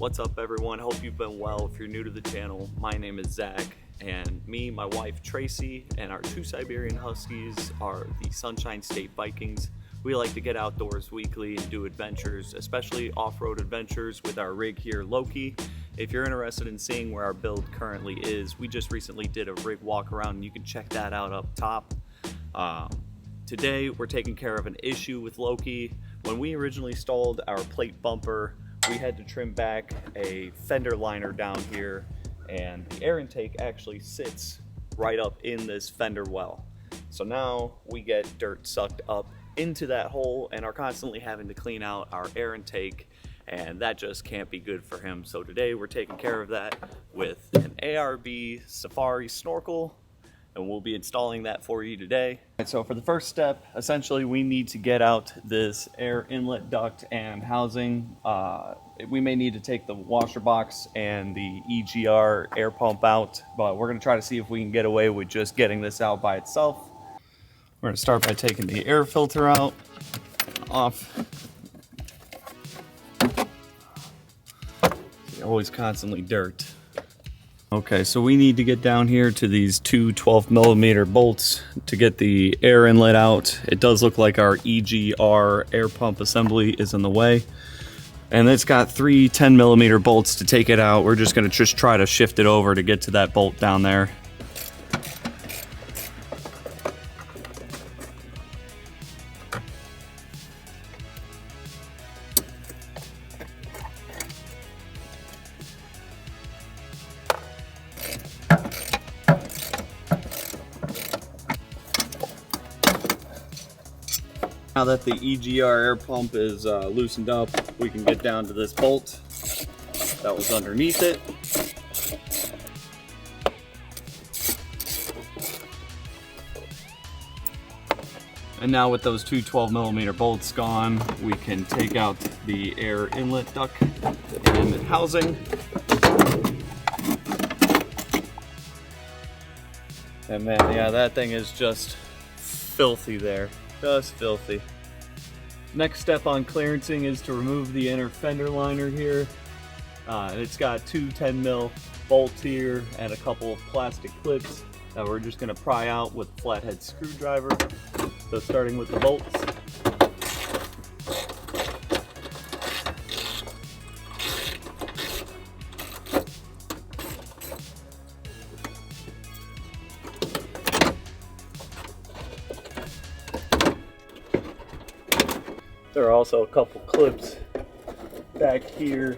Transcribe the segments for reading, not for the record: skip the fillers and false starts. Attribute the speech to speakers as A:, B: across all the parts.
A: What's up everyone? Hope you've been well. If you're new to the channel, my name is Zach, and me, my wife Tracy, and our two Siberian Huskies are the Sunshine State Vikings. We like to get outdoors weekly and do adventures, especially off-road adventures with our rig here, Loki. If you're interested in seeing where our build currently is, we just recently did a rig walk around and you can check that out up top. Today we're taking care of an issue with Loki. When we originally installed our plate bumper, we had to trim back a fender liner down here, and the air intake actually sits right up in this fender well. So now we get dirt sucked up into that hole and are constantly having to clean out our air intake, and that just can't be good for him. So today we're taking care of that with an ARB Safari Snorkel, and we'll be installing that for you today. And so for the first step, essentially we need to get out this air inlet duct and housing. We may need to take the washer box and the EGR air pump out, but we're gonna try to see if we can get away with just getting this out by itself. We're gonna start by taking the air filter out, off. Always constantly dirt. Okay, so we need to get down here to these two 12mm bolts to get the air inlet out. It does look like our EGR air pump assembly is in the way. And it's got three 10mm bolts to take it out. We're just gonna try to shift it over to get to that bolt down there. Now that the EGR air pump is loosened up, we can get down to this bolt that was underneath it. And now with those two 12mm bolts gone, we can take out the air inlet duct and housing. And man, yeah, that thing is just filthy there. Just filthy. Next step on clearancing is to remove the inner fender liner here. It's got two 10mm bolts here and a couple of plastic clips that we're just going to pry out with a flathead screwdriver. So starting with the bolts. There are also a couple clips back here.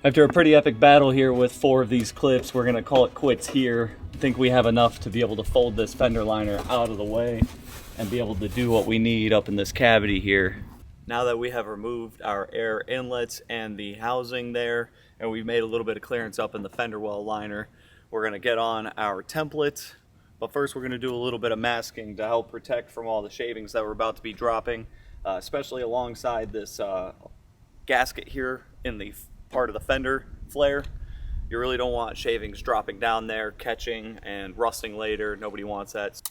A: After a pretty epic battle here with 4 of these clips, we're gonna call it quits here. I think we have enough to be able to fold this fender liner out of the way and be able to do what we need up in this cavity here. Now that we have removed our air inlets and the housing there, and we've made a little bit of clearance up in the fender well liner, we're gonna get on our template. But first we're gonna do a little bit of masking to help protect from all the shavings that we're about to be dropping. Especially alongside this gasket here in the part of the fender flare. You really don't want shavings dropping down there, catching and rusting later. Nobody wants that.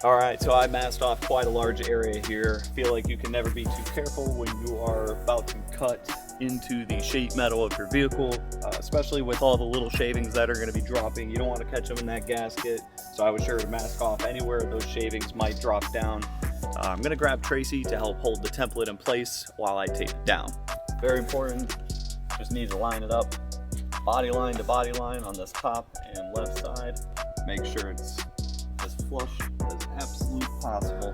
A: Alright, so I masked off quite a large area here. I feel like you can never be too careful when you are about to cut into the sheet metal of your vehicle, especially with all the little shavings that are going to be dropping. You don't want to catch them in that gasket, so I was sure to mask off anywhere those shavings might drop down. I'm going to grab Tracy to help hold the template in place while I tape it down. Very important, just need to line it up body line to body line on this top and left side. Make sure it's as flush as absolute possible.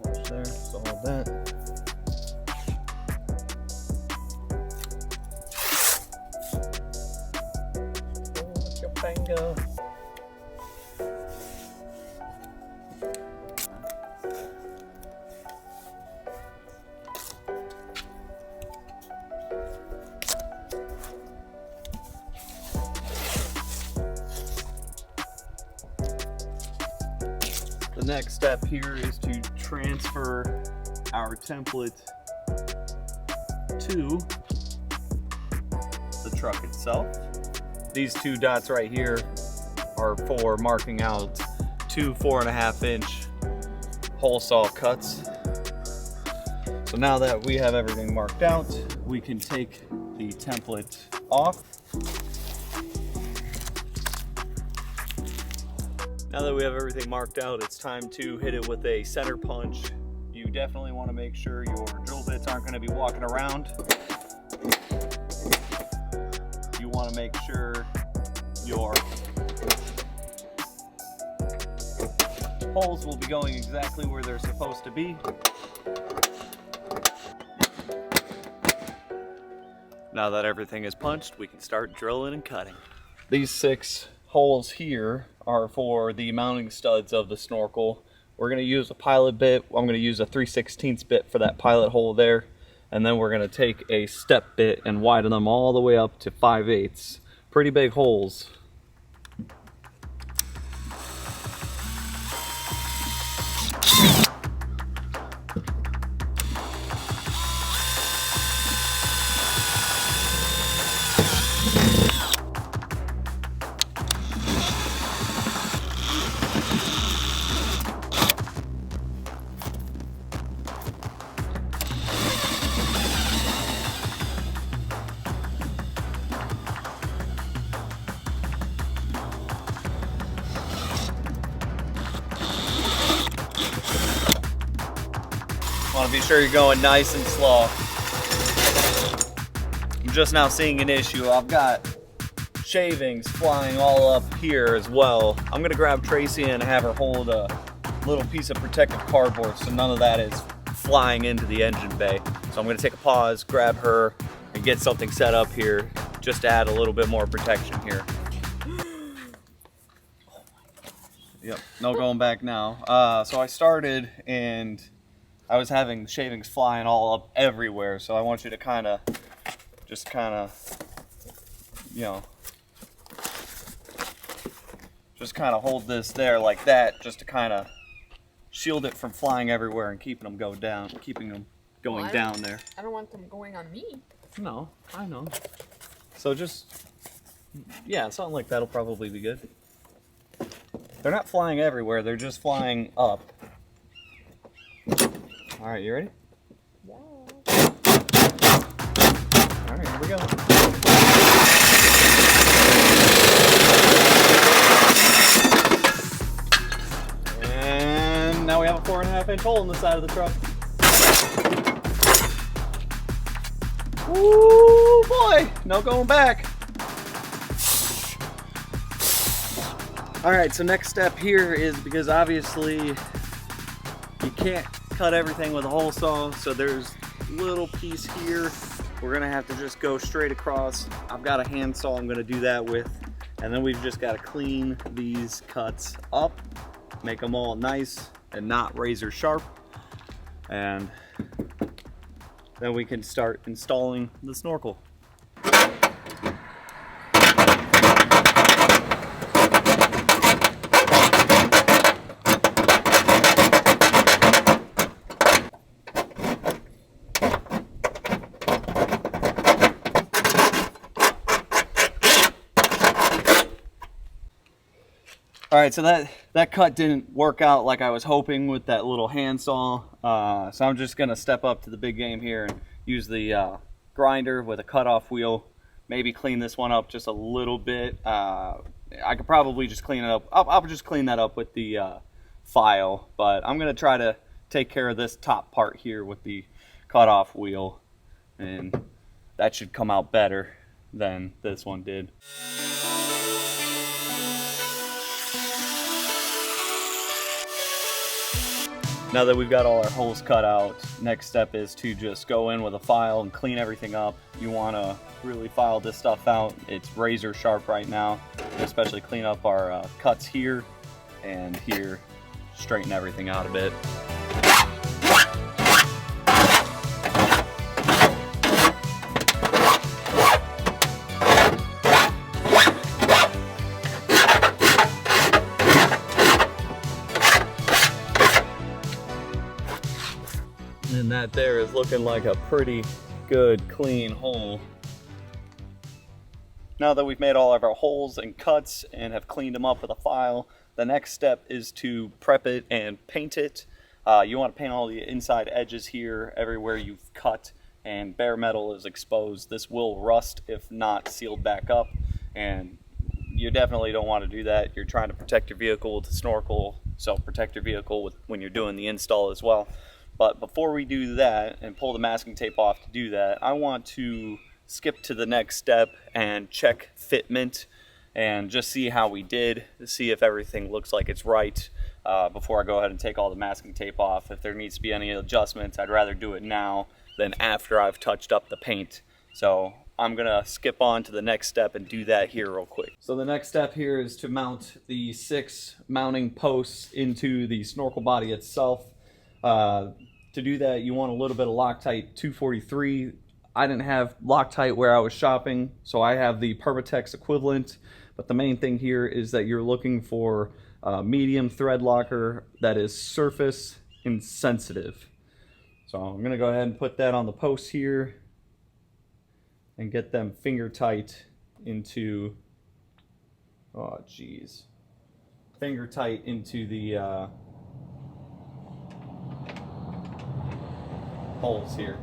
A: Flush there, so all that. Let your bang go. The next step here is to transfer our template to the truck itself. These two dots right here are for marking out two 4.5-inch hole saw cuts. So now that we have everything marked out, we can take the template off. Now that we have everything marked out, it's time to hit it with a center punch. You definitely want to make sure your drill bits aren't going to be walking around. You want to make sure your holes will be going exactly where they're supposed to be. Now that everything is punched, we can start drilling and cutting. These 6 holes here are for the mounting studs of the snorkel. We're going to use a pilot bit. I'm going to use a 3/16 bit for that pilot hole there. And then we're going to take a step bit and widen them all the way up to 5/8. Pretty big holes. Want to be sure you're going nice and slow. I'm just now seeing an issue. I've got shavings flying all up here as well. I'm gonna grab Tracy and have her hold a little piece of protective cardboard so none of that is flying into the engine bay. So I'm gonna take a pause, grab her, and get something set up here just to add a little bit more protection here. Yep, no going back now. So I started and I was having shavings flying all up everywhere, so I want you to just kind of, you know, just kind of hold this there like that, just to kind of shield it from flying everywhere and keeping them going down there.
B: I don't want them going on me.
A: No, I know. So just, yeah, something like that'll probably be good. They're not flying everywhere, they're just flying up. All right, you ready?
B: Yeah.
A: All right, here we go. And now we have a 4.5-inch hole in the side of the truck. Ooh, boy, no going back. All right, so next step here is, because obviously you can't cut everything with a hole saw, so there's a little piece here we're gonna have to just go straight across. I've got a hand saw I'm gonna do that with, and then we've just got to clean these cuts up, make them all nice and not razor sharp, and then we can start installing the snorkel. All right, so that cut didn't work out like I was hoping with that little hand saw. So I'm just gonna step up to the big game here and use the grinder with a cutoff wheel. Maybe clean this one up just a little bit. I could probably just clean it up. I'll just clean that up with the file, but I'm gonna try to take care of this top part here with the cutoff wheel, and that should come out better than this one did. Now that we've got all our holes cut out, next step is to just go in with a file and clean everything up. You want to really file this stuff out. It's razor sharp right now, especially clean up our cuts here and here, straighten everything out a bit. And that there is looking like a pretty good clean hole. Now that we've made all of our holes and cuts and have cleaned them up with a file, the next step is to prep it and paint it. You want to paint all the inside edges here, everywhere you've cut and bare metal is exposed. This will rust if not sealed back up, and you definitely don't want to do that. You're trying to protect your vehicle with a snorkel, so protect your vehicle when you're doing the install as well. But before we do that and pull the masking tape off to do that, I want to skip to the next step and check fitment and just see how we did, see if everything looks like it's right before I go ahead and take all the masking tape off. If there needs to be any adjustments, I'd rather do it now than after I've touched up the paint. So I'm gonna skip on to the next step and do that here real quick. So the next step here is to mount the 6 mounting posts into the snorkel body itself. To do that, you want a little bit of Loctite 243. I didn't have Loctite where I was shopping, so I have the Permatex equivalent. But the main thing here is that you're looking for a medium thread locker that is surface insensitive. So I'm gonna go ahead and put that on the posts here and get them finger tight into, finger tight into the holes here.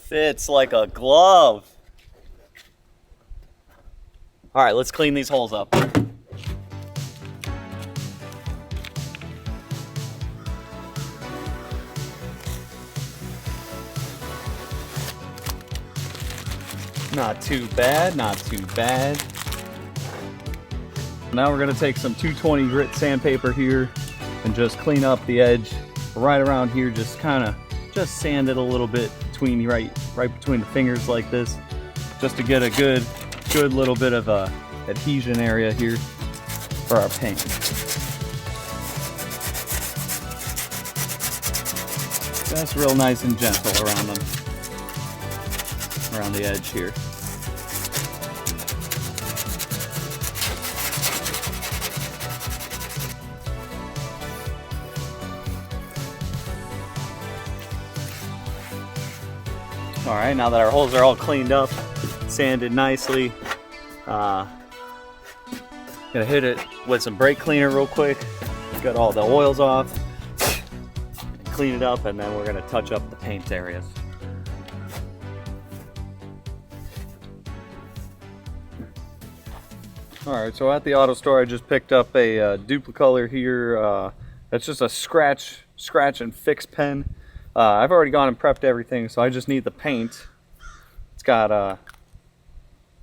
A: Fits like a glove. All right, let's clean these holes up. Not too bad, not too bad. Now we're gonna take some 220 grit sandpaper here and just clean up the edge right around here. Just sand it a little bit between right between the fingers like this, just to get a good little bit of a adhesion area here for our paint. That's real nice and gentle around the edge here. All right, now that our holes are all cleaned up, sanded nicely, gonna hit it with some brake cleaner real quick, get all the oils off, clean it up, and then we're gonna touch up the paint areas. All right, so at the auto store, I just picked up a Duplicolor here. It's just a scratch and fix pen. I've already gone and prepped everything, so I just need the paint. It's got a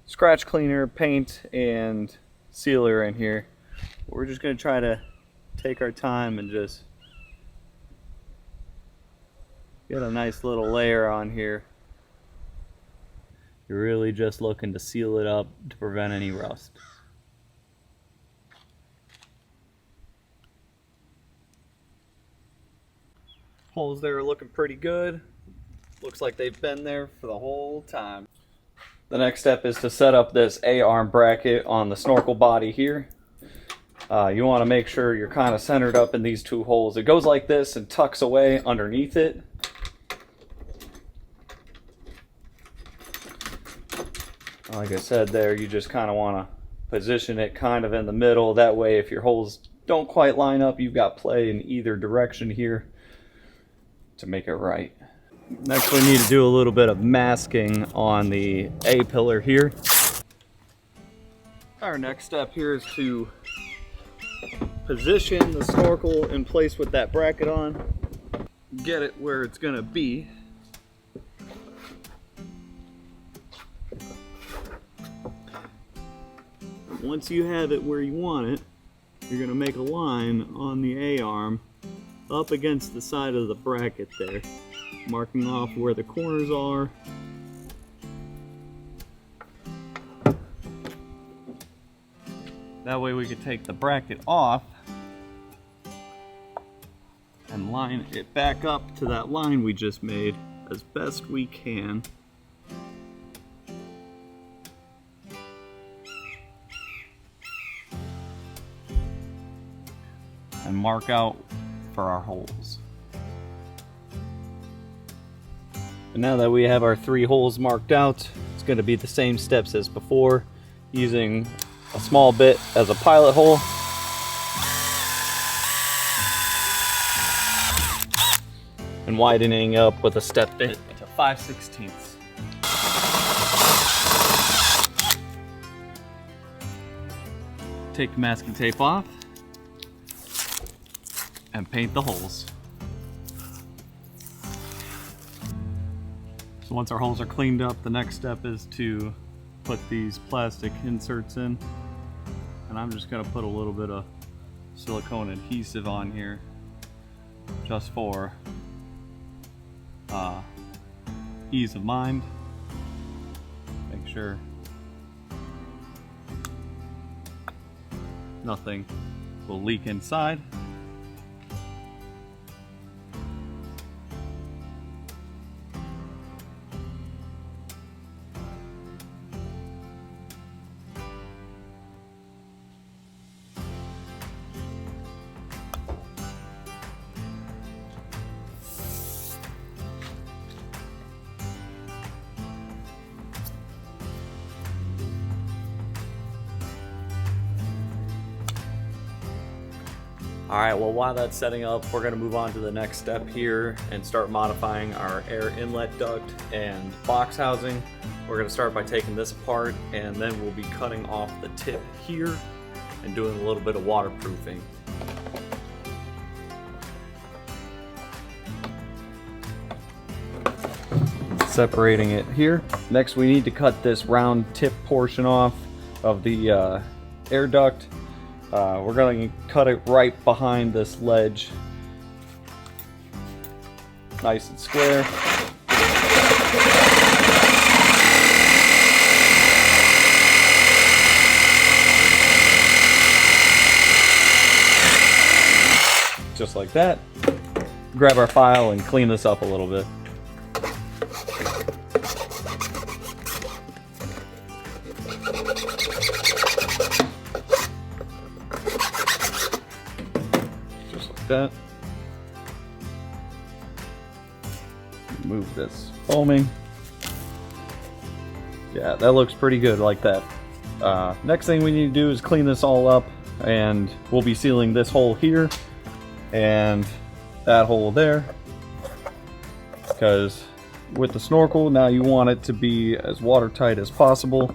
A: scratch cleaner, paint, and sealer in here. We're just going to try to take our time and just get a nice little layer on here. You're really just looking to seal it up to prevent any rust. Holes there are looking pretty good. Looks like they've been there for the whole time. The next step is to set up this A-arm bracket on the snorkel body here. You want to make sure you're kind of centered up in these 2 holes. It goes like this and tucks away underneath it. Like I said there, you just kind of want to position it kind of in the middle. That way if your holes don't quite line up, you've got play in either direction here to make it right. Next we need to do a little bit of masking on the A pillar here. Our next step here is to position the snorkel in place with that bracket on. Get it where it's gonna be. Once you have it where you want it, you're gonna make a line on the A-arm up against the side of the bracket there. marking off where the corners are. That way we could take the bracket off and line it back up to that line we just made as best we can. And mark out for our holes. And now that we have our 3 holes marked out, it's going to be the same steps as before, using a small bit as a pilot hole. And widening up with a step bit to 5/16. Take the masking tape off and paint the holes. So once our holes are cleaned up, the next step is to put these plastic inserts in. And I'm just gonna put a little bit of silicone adhesive on here just for ease of mind. Make sure nothing will leak inside. Alright, well while that's setting up, we're going to move on to the next step here and start modifying our air inlet duct and box housing. We're going to start by taking this apart, and then we'll be cutting off the tip here and doing a little bit of waterproofing. Separating it here. Next we need to cut this round tip portion off of the air duct. We're going to cut it right behind this ledge, nice and square. Just like that. Grab our file and clean this up a little bit. That. Move this foaming. Yeah, that looks pretty good like that. Next thing we need to do is clean this all up, and we'll be sealing this hole here and that hole there, because with the snorkel now you want it to be as watertight as possible.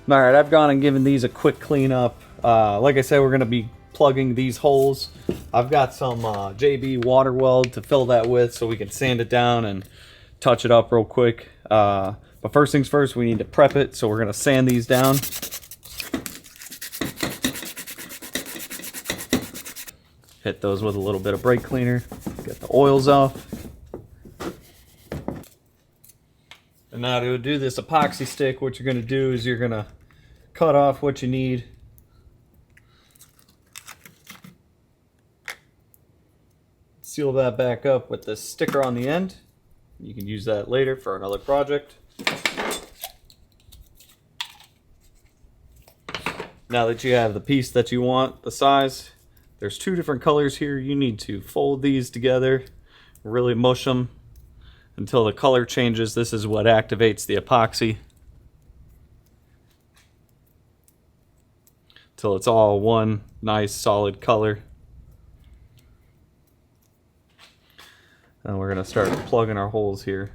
A: Alright, I've gone and given these a quick clean up. Like I said, we're going to be plugging these holes. I've got some JB water weld to fill that with so we can sand it down and touch it up real quick. But first things first, we need to prep it, so we're going to sand these down. Hit those with a little bit of brake cleaner, get the oils off. And now to do this epoxy stick, what you're going to do is you're going to cut off what you need. Seal that back up with this sticker on the end. You can use that later for another project. Now that you have the piece that you want, the size, there's 2 different colors here. You need to fold these together, really mush them until the color changes. This is what activates the epoxy. Till it's all one nice solid color. And we're going to start plugging our holes here.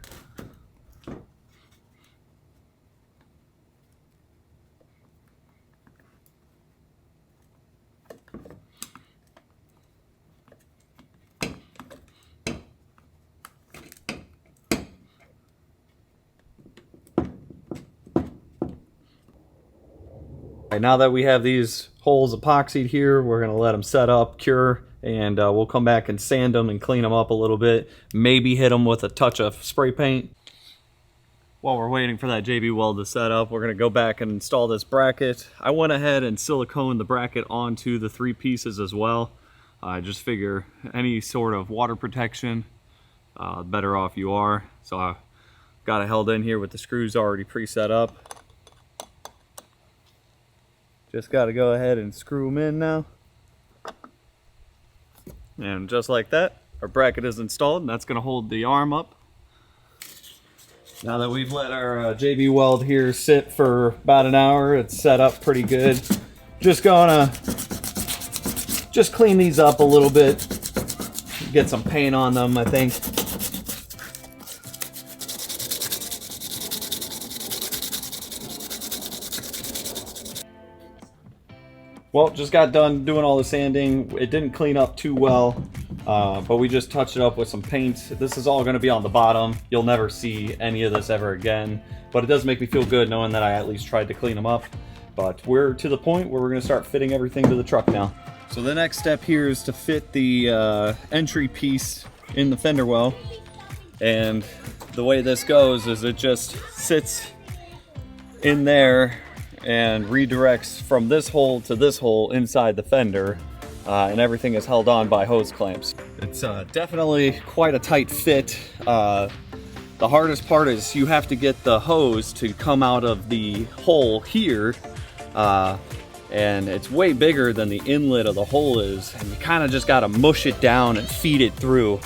A: Now that we have these holes epoxied here, we're going to let them set up, cure, and we'll come back and sand them and clean them up a little bit. Maybe hit them with a touch of spray paint. While we're waiting for that JB weld to set up, we're going to go back and install this bracket. I went ahead and siliconed the bracket onto the 3 pieces as well. I just figure any sort of water protection, better off you are. So I got it held in here with the screws already pre-set up. Just got to go ahead and screw them in now. And just like that, our bracket is installed, and that's going to hold the arm up. Now that we've let our JB weld here sit for about an hour, it's set up pretty good. Just gonna clean these up a little bit, get some paint on them, I think. Well, just got done doing all the sanding. It didn't clean up too well, but we just touched it up with some paint. This is all going to be on the bottom. You'll never see any of this ever again, but it does make me feel good knowing that I at least tried to clean them up. But we're to the point where we're going to start fitting everything to the truck now. So the next step here is to fit the entry piece in the fender well. And the way this goes is it just sits in there and redirects from this hole to this hole inside the fender, and everything is held on by hose clamps. It's definitely quite a tight fit. The hardest part is you have to get the hose to come out of the hole here, and it's way bigger than the inlet of the hole is, and you kind of just got to mush it down and feed it through.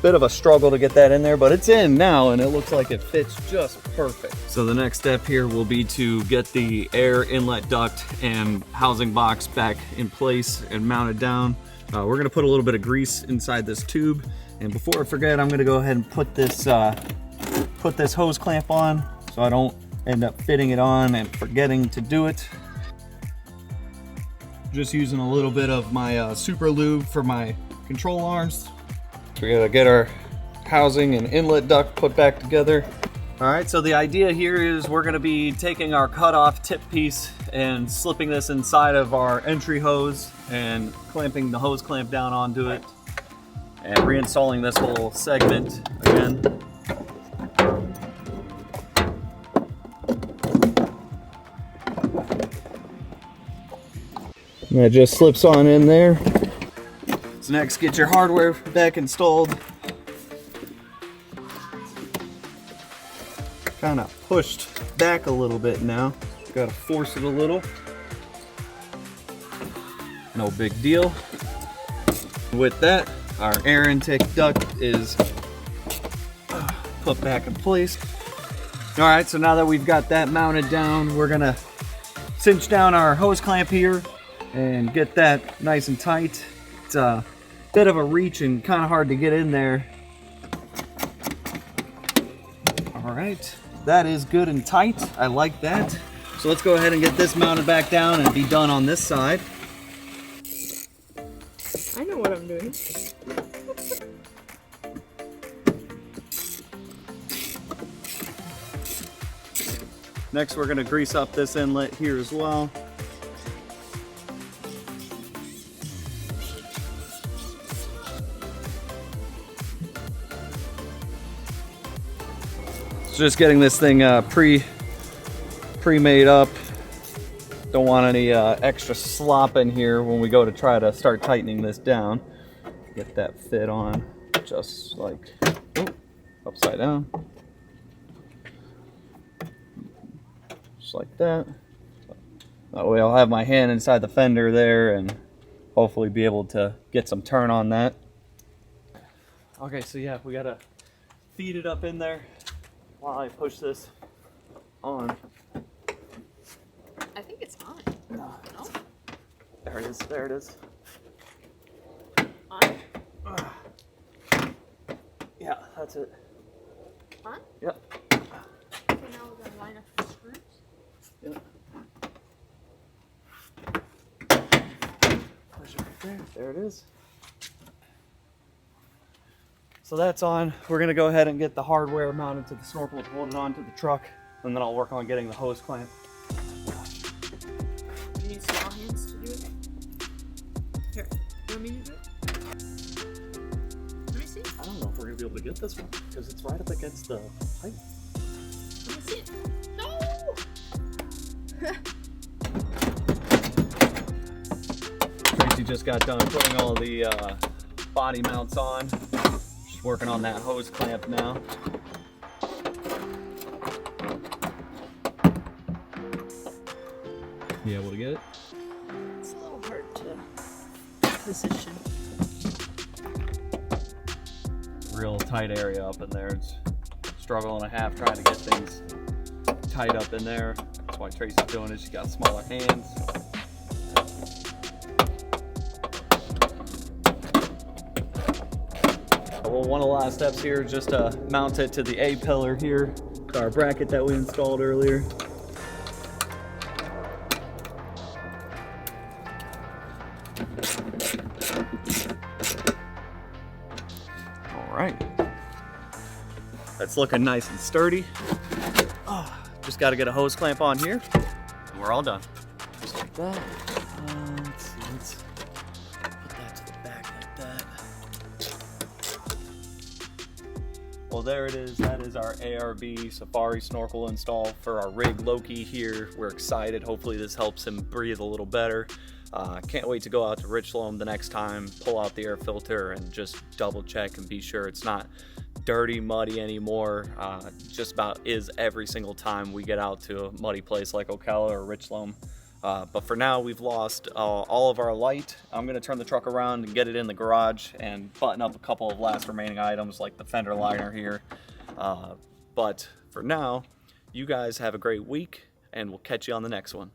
A: Bit of a struggle to get that in there, but it's in now and it looks like it fits just perfect. So the next step here will be to get the air inlet duct and housing box back in place and mounted down. We're gonna put a little bit of grease inside this tube, and before I forget, I'm gonna go ahead and put this hose clamp on so I don't end up fitting it on and forgetting to do it. Just using a little bit of my super lube for my control arms. We gotta get our housing and inlet duct put back together. All right, so the idea here is we're gonna be taking our cutoff tip piece and slipping this inside of our entry hose and clamping the hose clamp down onto it and reinstalling this whole segment again. And that just slips on in there. So next, get your hardware back installed. Kind of pushed back a little bit now. Got to force it a little. No big deal. With that, our air intake duct is put back in place. All right, so now that we've got that mounted down, we're gonna cinch down our hose clamp here and get that nice and tight. It's a bit of a reach and kind of hard to get in there. All right, that is good and tight. I like that. So let's go ahead and get this mounted back down and be done on this side.
B: I know what I'm doing.
A: Next, we're gonna grease up this inlet here as well. Just getting this thing pre-made up. Don't want any extra slop in here when we go to try to start tightening this down. Get that fit on just like upside down. Just like that. That way I'll have my hand inside the fender there and hopefully be able to get some turn on that. Okay, so yeah, we gotta feed it up in there while I push this on.
B: I think it's on.
A: No.
B: No?
A: There it is, there it is.
B: On?
A: Yeah, that's it.
B: On?
A: Yep.
B: Okay, now we're gonna line up the screws.
A: Yep. Push it right there. There it is. So that's on. We're gonna go ahead and get the hardware mounted to the snorkel and hold it onto the truck, and then I'll work on getting the hose clamp.
B: You need small hands to do it? Here, let me to do it? Let me see.
A: I don't know if we're gonna be able to get this one because it's right up against the pipe.
B: Let me see it. No!
A: Tracy just got done putting all the body mounts on. She's working on that hose clamp now. You able to get it?
B: It's a little hard to position.
A: Real tight area up in there. It's a struggle and a half trying to get things tight up in there. That's why Tracy's doing it. She's got smaller hands. Well, one of the last steps here is just to mount it to the A pillar here, to our bracket that we installed earlier. All right, that's looking nice and sturdy. Just got to get a hose clamp on here, and we're all done. Just like that. Let's see, let's put that to the back like that. Well, there it is. That is our ARB Safari Snorkel install for our rig Loki here. We're excited. Hopefully this helps him breathe a little better. Can't wait to go out to Richland the next time, pull out the air filter and just double check and be sure it's not dirty, muddy anymore. Just about is every single time we get out to a muddy place like Ocala or Richland. But for now, we've lost all of our light. I'm gonna turn the truck around and get it in the garage and button up a couple of last remaining items like the fender liner here. But for now, you guys have a great week and we'll catch you on the next one.